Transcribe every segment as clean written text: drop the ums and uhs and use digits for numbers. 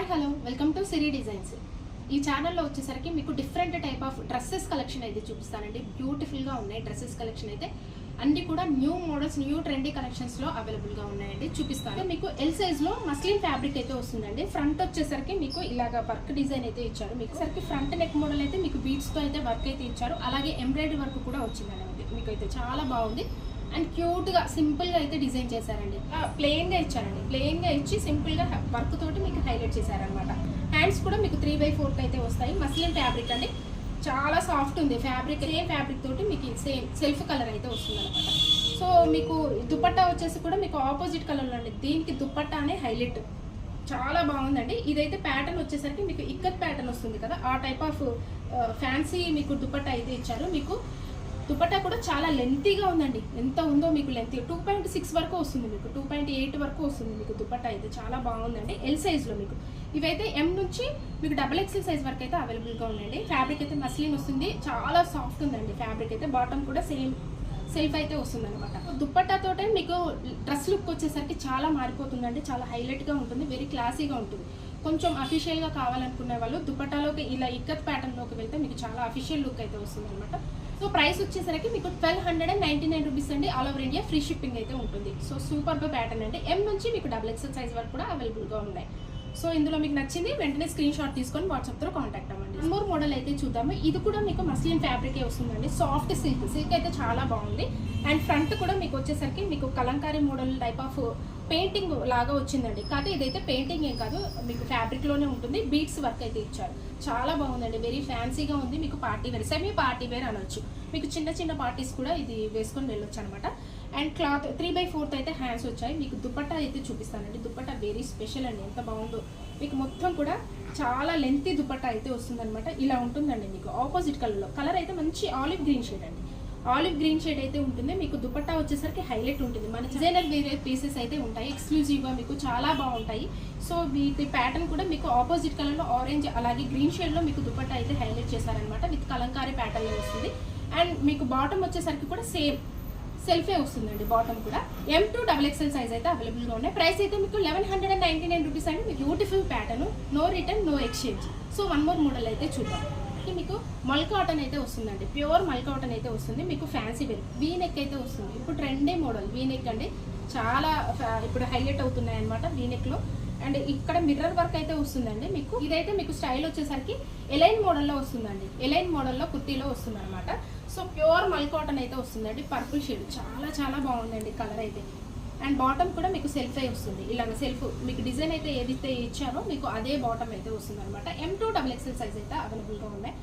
Hi hello welcome to Siri designs. ఈ ఛానల్లో వచ్చేసరికి మీకు different type of dresses collection అయితే చూపిస్తానండి. బ్యూటిఫుల్గా ఉన్నాయి డ్రెస్సెస్ కలెక్షన్ అయితే. అన్ని కూడా న్యూ మోడల్స్, న్యూ ట్రెండీ కలెక్షన్స్లో అవైలబుల్గా ఉన్నాయండి. చూపిస్తాను. మీకు ఎల్ సైజ్లో మస్లిన్ ఫ్యాబ్రిక్ అయితే వస్తుందండి. ఫ్రంట్ వచ్చేసరికి మీకు ఇలాగ వర్క్ డిజైన్ అయితే ఇచ్చారు. మీకు సరికి ఫ్రంట్ నెక్ మోడల్ అయితే మీకు బీడ్స్తో అయితే వర్క్ అయితే ఇచ్చారు. అలాగే ఎంబ్రాయిడరీ వర్క్ కూడా వచ్చిందండి. మీకు అయితే చాలా బాగుంది అండ్ క్యూట్గా సింపుల్గా అయితే డిజైన్ చేశారండి. ప్లెయిన్గా ఇచ్చారండి. ప్లెయిన్గా ఇచ్చి సింపుల్గా వర్క్ తోటి మీకు హైలైట్ చేశారనమాట. హ్యాండ్స్ కూడా మీకు 3/4 అయితే వస్తాయి. మస్లిన్ ఫ్యాబ్రిక్ అండి, చాలా సాఫ్ట్ ఉంది ఫ్యాబ్రిక్. సేమ్ ఫ్యాబ్రిక్ తోటి మీకు సేమ్ సెల్ఫ్ కలర్ అయితే వస్తుంది అనమాట. సో మీకు దుపట్టా వచ్చేసి కూడా మీకు ఆపోజిట్ కలర్లో అండి. దీనికి దుపట్టా అనే హైలైట్ చాలా బాగుందండి. ఇదైతే ప్యాటర్న్ వచ్చేసరికి మీకు ఇక్కత్ ప్యాటర్న్ వస్తుంది కదా, ఆ టైప్ ఆఫ్ ఫ్యాన్సీ మీకు దుపట్టా అయితే ఇచ్చారు. మీకు దుపట్టా కూడా చాలా లెంతీగా ఉందండి. ఎంత ఉందో మీకు లెంతీ 2.6 వరకు వస్తుంది, మీకు 2.8 వరకు వస్తుంది మీకు దుపట్టా అయితే. చాలా బాగుందండి. ఎల్ సైజ్లో మీకు ఇవైతే ఎం నుంచి మీకు XXL సైజ్ వరకు అయితే అవైలబుల్గా ఉందండి. ఫ్యాబ్రిక్ అయితే మస్లిన్ వస్తుంది, చాలా సాఫ్ట్ ఉందండి ఫ్యాబ్రిక్ అయితే. బాటమ్ కూడా సేమ్ సెల్ఫ్ అయితే వస్తుంది అనమాట. దుపట్టాతోటే మీకు డ్రెస్ లుక్ వచ్చేసరికి చాలా మారిపోతుందండి. చాలా హైలైట్గా ఉంటుంది, వెరీ క్లాసీగా ఉంటుంది. కొంచెం అఫీషియల్గా కావాలనుకునే వాళ్ళు దుపట్టాలోకి ఇలా ఇక్కత్ ప్యాటర్న్లోకి వెళ్తే మీకు చాలా అఫీషియల్ లుక్ అయితే వస్తుంది అనమాట. సో ప్రైస్ వచ్చేసరికి మీకు 1299 రూపీస్ అండి. All over India free shipping అయితే ఉంటుంది. సో సూపర్ ప్యాటర్న్ అండి. ఎం నుంచి మీకు XXL సైజ్ వరకు కూడా అవైలబుల్గా ఉన్నాయి. సో ఇందులో మీకు నచ్చింది వెంటనే స్క్రీన్ షాట్ తీసుకొని వాట్సాప్తో కాంటాక్ట్ అవ్వండి. మోర్ మోడల్ అయితే చూద్దాము. ఇది కూడా మీకు మస్లిన్ ఫ్యాబ్రికే వస్తుందండి. సాఫ్ట్ సిల్క్ అయితే చాలా బాగుంది. అండ్ ఫ్రంట్ కూడా మీకు వచ్చేసరికి మీకు Kalamkari model type of painting లాగా వచ్చిందండి. కాకపోతే ఇదైతే పెయింటింగ్ ఏం కాదు, మీకు ఫ్యాబ్రిక్లోనే ఉంటుంది. బీడ్స్ వర్క్ అయితే ఇచ్చారు. చాలా బాగుందండి, వెరీ ఫ్యాన్సీగా ఉంది. మీకు party wear, semi party wear అనొచ్చు. మీకు చిన్న చిన్న పార్టీస్ కూడా ఇది వేసుకొని వెళ్ళొచ్చు అనమాట. అండ్ క్లాత్ 3/4 అయితే హ్యాండ్స్ వచ్చాయి. మీకు దుపట్టా అయితే చూపిస్తానండి. దుపట్టా వెరీ స్పెషల్ అండి, ఎంత బాగుందో. మీకు మొత్తం కూడా చాలా లెంతీ దుపట్టా అయితే వస్తుందన్నమాట. ఇలా ఉంటుందండి. మీకు ఆపోజిట్ కలర్ అయితే మంచి ఆలివ్ గ్రీన్ షేడ్ అండి. ఆలివ్ గ్రీన్ షేడ్ అయితే ఉంటుంది. మీకు దుపట్టా వచ్చేసరికి హైలైట్ ఉంటుంది. మన డిజైనర్ వేరే పీసెస్ అయితే ఉంటాయి, ఎక్స్క్లూజివ్గా మీకు చాలా బాగుంటాయి. సో వీటి ప్యాటర్న్ కూడా మీకు ఆపోజిట్ కలర్లో ఆరెంజ్ అలాగే గ్రీన్ షేడ్లో మీకు దుపట్టా అయితే హైలైట్ చేశారనమాట. విత్ కలంకారీ ప్యాటర్న్లో వస్తుంది. అండ్ మీకు బాటమ్ వచ్చేసరికి కూడా సేమ్ సెల్ఫే వస్తుందండి. బాటమ్ కూడా M to XXL సైజ్ అయితే అవైలబుల్గా ఉన్నాయి. ప్రైస్ అయితే మీకు 1199 రూపీస్ అండి. మీకు beautiful pattern, no return no exchange. So one more model అయితే చూద్దాం. మీకు మల్ కాటన్ అయితే వస్తుందండి. ప్యూర్ మల్ కాటన్ అయితే వస్తుంది. మీకు ఫ్యాన్సీ వేర్ వీ నెక్ అయితే వస్తుంది. ఇప్పుడు ట్రెండే మోడల్ వీ నెక్ అండి, చాలా ఇప్పుడు హైలైట్ అవుతున్నాయి అనమాట వీ నెక్లో. అండ్ ఇక్కడ మిర్రర్ వర్క్ అయితే వస్తుందండి. మీకు ఇదైతే మీకు స్టైల్ వచ్చేసరికి ఎలైన్ మోడల్లో వస్తుందండి. ఎలైన్ మోడల్లో కుర్తీలో వస్తుంది అనమాట. సో ప్యూర్ మల్ కాటన్ అయితే వస్తుందండి. పర్పుల్ షేడ్ చాలా చాలా బాగుందండి కలర్ అయితే. అండ్ బాటమ్ కూడా మీకు సెల్ఫ్ అయి వస్తుంది. ఇలాగ సెల్ఫ్ మీకు డిజైన్ అయితే ఏదైతే ఇచ్చారో మీకు అదే బాటమ్ అయితే వస్తుంది అనమాట. M to XXL సైజ్ అయితే అవైలబుల్గా ఉన్నాయి.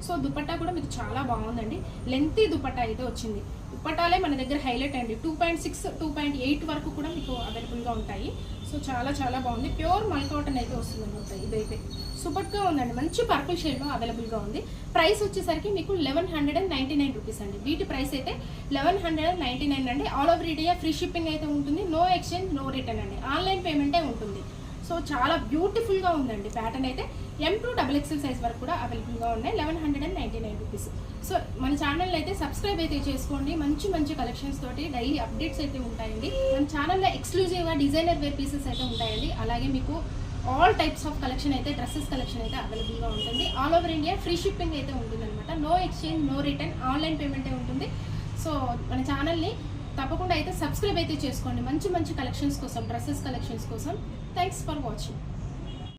సో దుపట్టా కూడా మీకు చాలా బాగుందండి. లెంతీ దుపట్టా అయితే వచ్చింది. దుపట్టాలే మన దగ్గర హైలైట్ అండి. 2.6 2.8 వరకు కూడా మీకు అవైలబుల్గా ఉంటాయి. సో చాలా చాలా బాగుంది. ప్యూర్ మల్ కాటన్ అయితే వస్తుంది అనమాట. ఇదైతే సూపర్గా ఉందండి. మంచి పర్పుల్ షేడ్లో అవైలబుల్గా ఉంది. ప్రైస్ వచ్చేసరికి మీకు 1199 రూపీస్ అండి. వీటి ప్రైస్ అయితే 1199 అండి. All over India free shipping అయితే ఉంటుంది. నో ఎక్స్చేంజ్ నో రిటర్న్ అండి. ఆన్లైన్ పేమెంటే ఉంటుంది. సో చాలా బ్యూటిఫుల్గా ఉందండి ప్యాటర్న్ అయితే. M to XXL సైజ్ వరకు కూడా అవైలబుల్గా ఉన్నాయి. 1199 రూపీస్. సో మన ఛానల్ అయితే సబ్స్క్రైబ్ అయితే చేసుకోండి. మంచి మంచి కలెక్షన్స్ తోటి డైలీ అప్డేట్స్ అయితే ఉంటాయండి. మన ఛానల్లో ఎక్స్క్లూజివ్గా డిజైనర్ వేర్ పీసెస్ అయితే ఉంటాయండి. అలాగే మీకు ఆల్ టైప్స్ ఆఫ్ కలెక్షన్ అయితే డ్రెస్సెస్ కలెక్షన్ అయితే అవైలబుల్గా ఉంటుంది. All over India free shipping అయితే ఉంటుంది అనమాట. No exchange no return, online పేమెంటే ఉంటుంది. సో మన ఛానల్ని తప్పకుండా అయితే సబ్స్క్రైబ్ అయితే చేసుకోండి. మంచి మంచి కలెక్షన్స్ కోసం, డ్రెస్సెస్ కలెక్షన్స్ కోసం. Thanks for watching.